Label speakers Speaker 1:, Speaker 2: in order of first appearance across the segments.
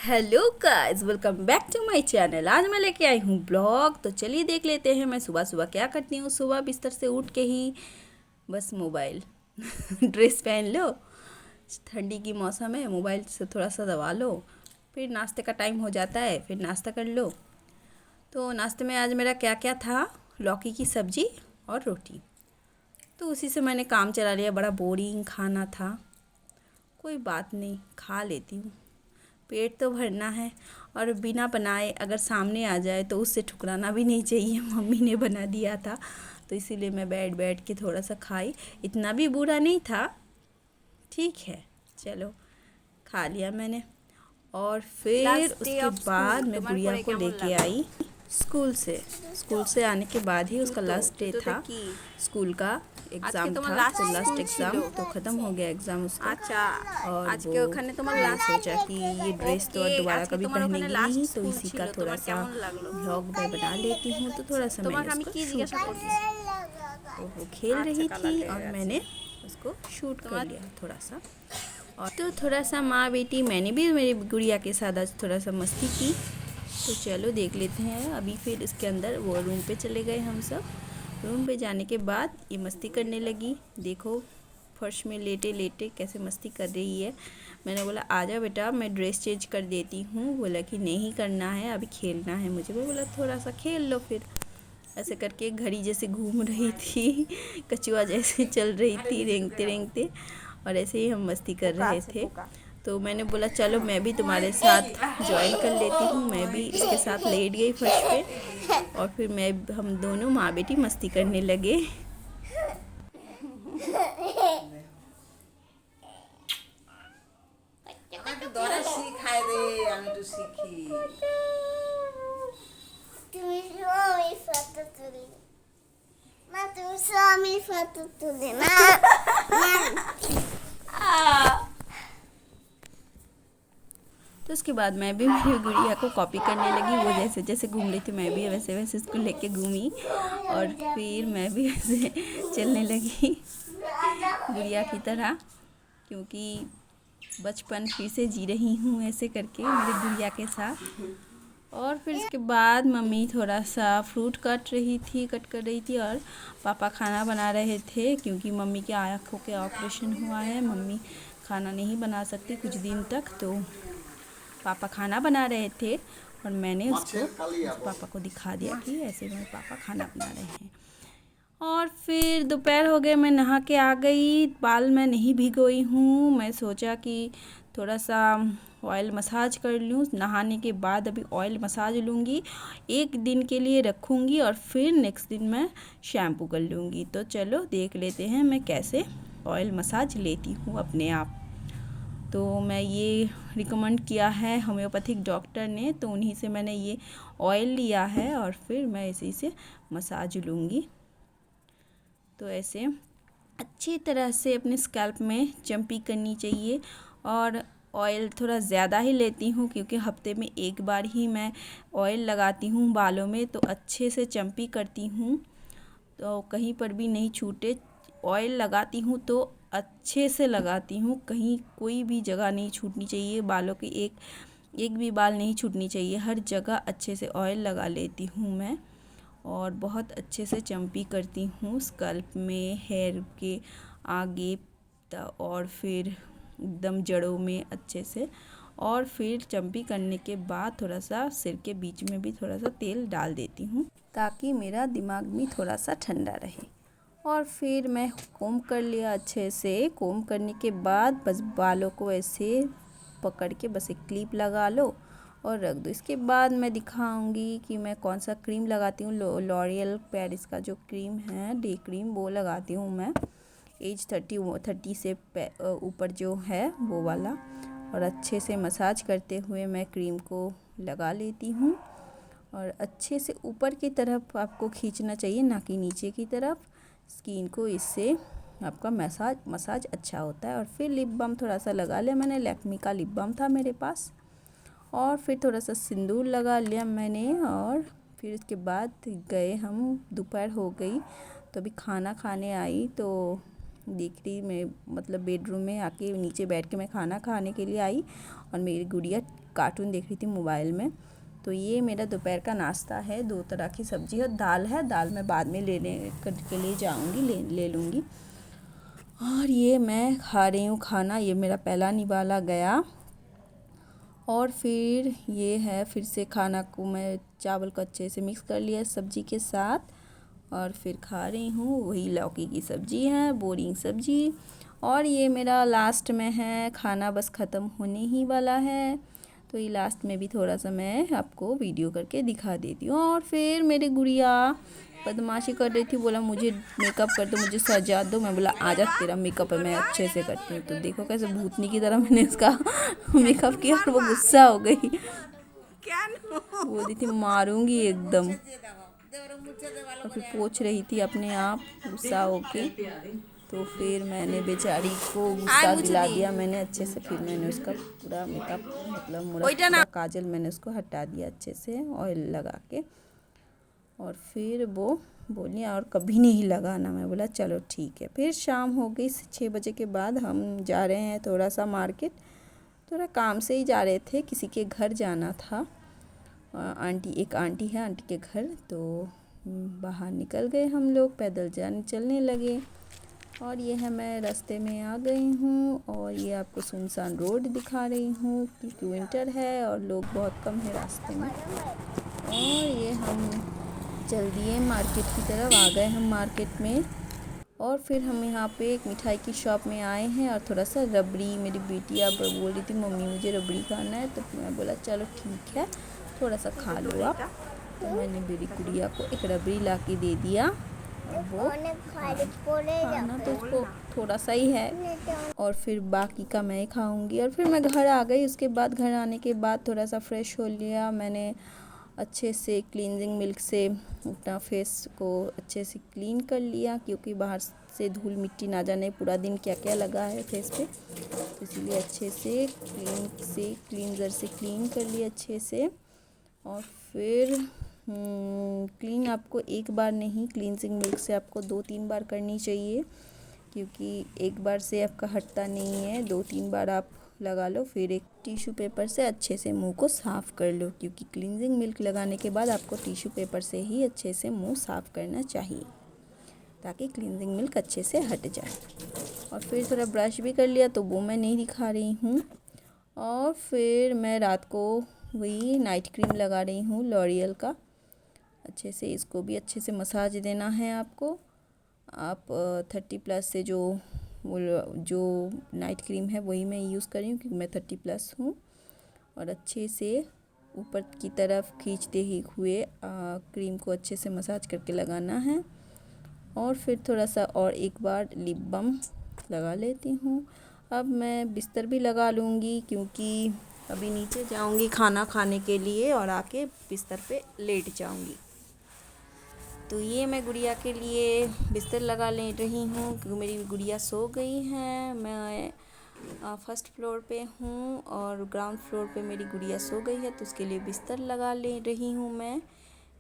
Speaker 1: Hello guys, welcome back to my channel. आज मैं लेके आई हूँ ब्लॉग। तो चलिए देख लेते हैं मैं सुबह सुबह क्या करती हूँ। सुबह बिस्तर से उठ के ही बस मोबाइल ड्रेस पहन लो, ठंडी की मौसम है, मोबाइल से थोड़ा सा दबा लो, फिर नाश्ते का टाइम हो जाता है, फिर नाश्ता कर लो। तो नाश्ते में आज मेरा क्या क्या था, लौकी की सब्ज़ी और रोटी। तो उसी से मैंने काम चला लिया। बड़ा बोरिंग खाना था, कोई बात नहीं, खा लेती हूँ, पेट तो भरना है। और बिना बनाए अगर सामने आ जाए तो उससे ठुकराना भी नहीं चाहिए। मम्मी ने बना दिया था तो इसीलिए मैं बैठ बैठ के थोड़ा सा खाई। इतना भी बुरा नहीं था, ठीक है, चलो खा लिया मैंने। और फिर उसके बाद मैं गुड़िया को लेके आई स्कूल से आने के बाद ही उसका लास्ट डे था स्कूल का। एग्ज़ाम था तो लास्ट एग्ज़ाम तो ख़त्म हो गया एग्ज़ाम उसका। और वो मैंने सोचा कि ये ड्रेस तो दोबारा कभी पहनेगी नहीं, तो इसी का थोड़ा सा व्लॉग मैं बना लेती हूँ। तो थोड़ा सा मैंने उसको शूट कर लिया। तो वो खेल रही थी और मैंने उसको शूट कर लिया थोड़ा सा। और तो थोड़ा सा माँ बेटी मैंने भी मेरी गुड़िया के साथ आज थोड़ा सा मस्ती की। तो चलो देख लेते हैं। अभी फिर इसके अंदर वो रूम पे चले गए हम सब। रूम पे जाने के बाद ये मस्ती करने लगी। देखो फर्श में लेटे लेटे कैसे मस्ती कर रही है। मैंने बोला आजा बेटा, मैं ड्रेस चेंज कर देती हूँ। बोला कि नहीं करना है, अभी खेलना है मुझे। मैं बोला थोड़ा सा खेल लो फिर। ऐसे करके घड़ी जैसे घूम रही थी, कछुआ जैसे चल रही थी रेंगते रेंगते, और ऐसे ही हम मस्ती कर रहे थे। तो मैंने बोला चलो मैं भी तुम्हारे साथ ज्वाइन कर लेती हूँ। मैं भी इसके साथ लेट गई फर्श पे और फिर हम दोनों माँ बेटी मस्ती करने लगे। तो उसके बाद मैं भी मेरी गुड़िया को कॉपी करने लगी। वो जैसे जैसे घूम रही थी मैं भी वैसे वैसे उसको लेके घूमी और फिर मैं भी वैसे चलने लगी गुड़िया की तरह, क्योंकि बचपन फिर से जी रही हूँ ऐसे करके मेरी गुड़िया के साथ। और फिर इसके बाद मम्मी थोड़ा सा फ्रूट कट कर रही थी और पापा खाना बना रहे थे, क्योंकि मम्मी के आँखों के ऑपरेशन हुआ है। मम्मी खाना नहीं बना सकती कुछ दिन तक, तो पापा खाना बना रहे थे और मैंने उसको पापा को दिखा दिया कि ऐसे मेरे पापा खाना बना रहे हैं। और फिर दोपहर हो गए, मैं नहा के आ गई। बाल मैं नहीं भिगोई हूँ। मैं सोचा कि थोड़ा सा ऑयल मसाज कर लूँ। नहाने के बाद अभी ऑयल मसाज लूँगी, एक दिन के लिए रखूँगी और फिर नेक्स्ट दिन मैं शैम्पू कर लूँगी। तो चलो देख लेते हैं मैं कैसे ऑयल मसाज लेती हूँ अपने आप। तो मैं ये रिकमेंड किया है होम्योपैथिक डॉक्टर ने, तो उन्हीं से मैंने ये ऑयल लिया है और फिर मैं इसी से मसाज लूँगी। तो ऐसे अच्छी तरह से अपने स्कैल्प में चम्पी करनी चाहिए। और ऑयल थोड़ा ज़्यादा ही लेती हूँ, क्योंकि हफ्ते में एक बार ही मैं ऑयल लगाती हूँ बालों में, तो अच्छे से चम्पी करती हूँ तो कहीं पर भी नहीं छूटे। ऑयल लगाती हूँ तो अच्छे से लगाती हूँ, कहीं कोई भी जगह नहीं छूटनी चाहिए बालों की, एक भी बाल नहीं छूटनी चाहिए, हर जगह अच्छे से ऑयल लगा लेती हूँ मैं। और बहुत अच्छे से चम्पी करती हूँ स्कल्प में, हेयर के आगे और फिर एकदम जड़ों में अच्छे से। और फिर चम्पी करने के बाद थोड़ा सा सिर के बीच में भी थोड़ा सा तेल डाल देती हूँ, ताकि मेरा दिमाग भी थोड़ा सा ठंडा रहे। और फिर मैं कोम कर लिया अच्छे से। कोम करने के बाद बस बालों को ऐसे पकड़ के बस एक क्लिप लगा लो और रख दो। इसके बाद मैं दिखाऊंगी कि मैं कौन सा क्रीम लगाती हूँ। लॉरियल पेरिस का जो क्रीम है, डे क्रीम, वो लगाती हूँ मैं। एज 30 से ऊपर जो है वो वाला। और अच्छे से मसाज करते हुए मैं क्रीम को लगा लेती हूँ। और अच्छे से ऊपर की तरफ आपको खींचना चाहिए, ना कि नीचे की तरफ स्किन को। इससे आपका मसाज अच्छा होता है। और फिर लिप बाम थोड़ा सा लगा लिया मैंने, लैक्मी का लिप बाम था मेरे पास। और फिर थोड़ा सा सिंदूर लगा लिया मैंने। और फिर उसके बाद गए हम, दोपहर हो गई तो अभी खाना खाने आई। तो देख रही मैं, मतलब बेडरूम में आके नीचे बैठ के मैं खाना खाने के लिए आई और मेरी गुड़िया कार्टून देख रही थी मोबाइल में। तो ये मेरा दोपहर का नाश्ता है, 2 तरह की सब्ज़ी है, दाल है, दाल मैं बाद में लेने के लिए जाऊँगी, ले लूँगी। और ये मैं खा रही हूँ खाना, ये मेरा पहला निवाला गया। और फिर ये है, फिर से खाना को मैं चावल को अच्छे से मिक्स कर लिया सब्ज़ी के साथ और फिर खा रही हूँ। वही लौकी की सब्ज़ी है, बोरिंग सब्ज़ी। और ये मेरा लास्ट में है, खाना बस ख़त्म होने ही वाला है। तो ये लास्ट में भी थोड़ा सा मैं आपको वीडियो करके दिखा देती हूँ। और फिर मेरी गुड़िया बदमाशी कर रही थी, बोला मुझे मेकअप कर दो, मुझे सजा दो। मैं बोला आजा, तेरा मेकअप है, मैं अच्छे से करती हूँ। तो देखो कैसे भूतनी की तरह मैंने उसका मेकअप किया और वो गुस्सा हो गई, बोल रही थी मारूंगी एकदम। और फिर पोंछ रही थी अपने आप गुस्सा होके। तो फिर मैंने बेचारी को गुस्सा दिला दिया मैंने अच्छे से। फिर मैंने उसका पूरा मेकअप मतलब पूरा काजल मैंने उसको हटा दिया अच्छे से ऑयल लगा के। और फिर वो बोली और कभी नहीं लगाना। मैं बोला चलो ठीक है। फिर शाम हो गई, 6 बजे के बाद हम जा रहे हैं थोड़ा सा मार्केट। थोड़ा काम से ही जा रहे थे, किसी के घर जाना था। एक आंटी है, आंटी के घर। तो बाहर निकल गए हम लोग, पैदल चलने लगे। और ये है, मैं रास्ते में आ गई हूँ। और ये आपको सुनसान रोड दिखा रही हूँ क्योंकि विंटर है और लोग बहुत कम है रास्ते में। और ये हम चल दिए मार्केट की तरफ, आ गए हम मार्केट में। और फिर हम यहाँ पे एक मिठाई की शॉप में आए हैं और थोड़ा सा रबड़ी, मेरी बेटियाँ बोल रही थी मम्मी मुझे रबड़ी खाना है। तो मैं बोला चलो ठीक है, थोड़ा सा खा लो आप। तो मैंने मेरी गुड़िया को एक रबड़ी ला के दे दिया। वो खाना तो उसको थोड़ा सा ही है और फिर बाकी का मैं खाऊंगी। और फिर मैं घर आ गई। उसके बाद घर आने के बाद थोड़ा सा फ्रेश हो लिया मैंने, अच्छे से क्लींजिंग मिल्क से अपना फेस को अच्छे से क्लीन कर लिया क्योंकि बाहर से धूल मिट्टी ना जाने, पूरा दिन क्या क्या लगा है फेस पे। तो इसीलिए अच्छे से क्लींजर से क्लीन कर लिया अच्छे से। और फिर क्लीन आपको एक बार नहीं, क्लींजिंग मिल्क से आपको 2-3 बार करनी चाहिए क्योंकि एक बार से आपका हटता नहीं है, 2-3 बार आप लगा लो। फिर एक टिश्यू पेपर से अच्छे से मुंह को साफ़ कर लो क्योंकि क्लींजिंग मिल्क लगाने के बाद आपको टिश्यू पेपर से ही अच्छे से मुंह साफ़ करना चाहिए ताकि क्लींजिंग मिल्क अच्छे से हट जाए। और फिर थोड़ा ब्रश भी कर लिया, तो वो मैं नहीं दिखा रही हूँ। और फिर मैं रात को वही नाइट क्रीम लगा रही हूँ लॉरियल का। अच्छे से इसको भी अच्छे से मसाज देना है आपको। आप 30+ से जो नाइट क्रीम है वही मैं यूज़ कर रही हूँ क्योंकि मैं 30+ हूँ। और अच्छे से ऊपर की तरफ खींचते ही हुए क्रीम को अच्छे से मसाज करके लगाना है। और फिर थोड़ा सा और एक बार लिप बाम लगा लेती हूँ। अब मैं बिस्तर भी लगा लूँगी क्योंकि अभी नीचे जाऊँगी खाना खाने के लिए और आके बिस्तर पे लेट जाऊँगी। तो ये मैं गुड़िया के लिए बिस्तर लगा ले रही हूँ क्योंकि मेरी गुड़िया सो गई है। मैं फर्स्ट फ्लोर पे हूँ और ग्राउंड फ्लोर पे मेरी गुड़िया सो गई है, तो उसके लिए बिस्तर लगा ले रही हूँ मैं।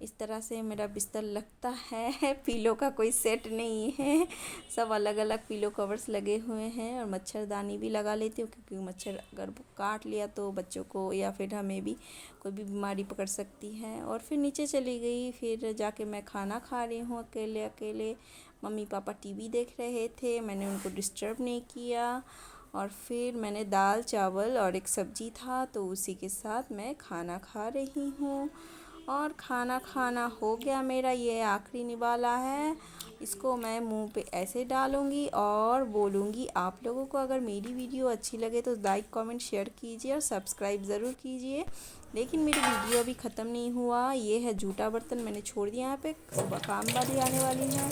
Speaker 1: इस तरह से मेरा बिस्तर लगता है। पिलो का कोई सेट नहीं है, सब अलग अलग पिलो कवर्स लगे हुए हैं। और मच्छरदानी भी लगा लेती हूँ क्योंकि मच्छर अगर काट लिया तो बच्चों को या फिर हमें भी कोई भी बीमारी पकड़ सकती है। और फिर नीचे चली गई, फिर जाके मैं खाना खा रही हूँ अकेले। मम्मी पापा टीवी देख रहे थे, मैंने उनको डिस्टर्ब नहीं किया। और फिर मैंने दाल चावल और एक सब्ज़ी था तो उसी के साथ मैं खाना खा रही हूँ। और खाना हो गया मेरा, ये आखिरी निवाला है। इसको मैं मुंह पे ऐसे डालूंगी और बोलूँगी आप लोगों को अगर मेरी वीडियो अच्छी लगे तो लाइक कमेंट शेयर कीजिए और सब्सक्राइब ज़रूर कीजिए। लेकिन मेरी वीडियो अभी ख़त्म नहीं हुआ। ये है जूठा बर्तन मैंने छोड़ दिया यहाँ पे, सुबह काम वाली आने वाली है।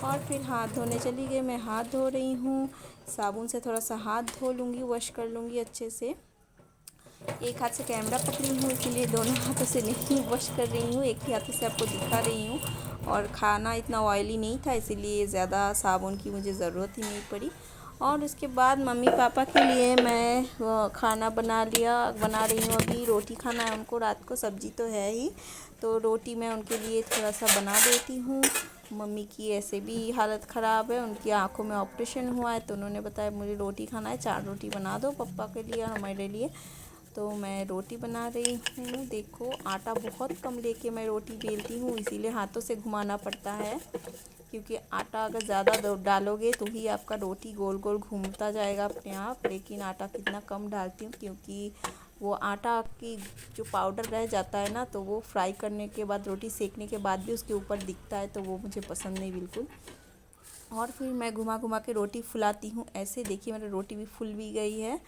Speaker 1: और फिर हाथ धोने चली गई, मैं हाथ धो रही हूँ। साबुन से थोड़ा सा हाथ धो लूँगी, वॉश कर लूँगी अच्छे से। एक हाथ से कैमरा पकड़ी हूँ इसीलिए दोनों हाथों से नहीं वॉश कर रही हूँ, एक ही हाथ से आपको दिखा रही हूँ। और खाना इतना ऑयली नहीं था इसीलिए ज़्यादा साबुन की मुझे ज़रूरत ही नहीं पड़ी। और उसके बाद मम्मी पापा के लिए मैं खाना बना रही हूँ। अभी रोटी खाना है उनको, रात को सब्ज़ी तो है ही, तो रोटी मैं उनके लिए थोड़ा सा बना देती हूँ। मम्मी की ऐसे भी हालत ख़राब है, उनकी आंखों में ऑपरेशन हुआ है, तो उन्होंने बताया मुझे रोटी खाना है, 4 रोटी बना दो पापा के लिए और हमारे लिए। तो मैं रोटी बना रही हूँ। देखो आटा बहुत कम लेके मैं रोटी बेलती हूँ, इसीलिए हाथों से घुमाना पड़ता है, क्योंकि आटा अगर ज़्यादा डालोगे तो ही आपका रोटी गोल गोल घूमता जाएगा अपने आप। लेकिन आटा कितना कम डालती हूँ, क्योंकि वो आटा की जो पाउडर रह जाता है ना, तो वो फ्राई करने के बाद, रोटी सेकने के बाद भी उसके ऊपर दिखता है, तो वो मुझे पसंद नहीं बिल्कुल। और फिर मैं घुमा घुमा के रोटी फुलाती हूँ। ऐसे देखिए मेरी रोटी भी फूल भी गई है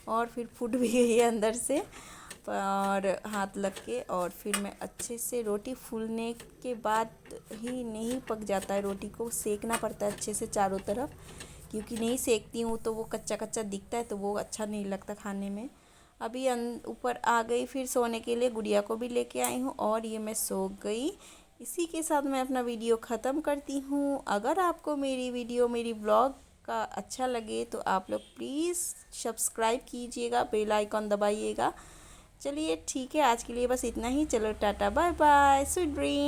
Speaker 1: और फिर फूट भी गई है अंदर से और हाथ लग के। और फिर मैं अच्छे से, रोटी फूलने के बाद ही नहीं पक जाता है, रोटी को सेकना पड़ता है अच्छे से चारों तरफ, क्योंकि नहीं सेकती हूँ तो वो कच्चा कच्चा दिखता है, तो वो अच्छा नहीं लगता खाने में। अभी ऊपर आ गई फिर सोने के लिए, गुड़िया को भी लेके आई हूँ और ये मैं सो गई। इसी के साथ मैं अपना वीडियो ख़त्म करती हूँ। अगर आपको मेरी वीडियो, मेरी ब्लॉग का अच्छा लगे तो आप लोग प्लीज़ सब्सक्राइब कीजिएगा, बेल आइकॉन दबाइएगा। चलिए ठीक है, आज के लिए बस इतना ही। चलो tata bye bye, sweet dream.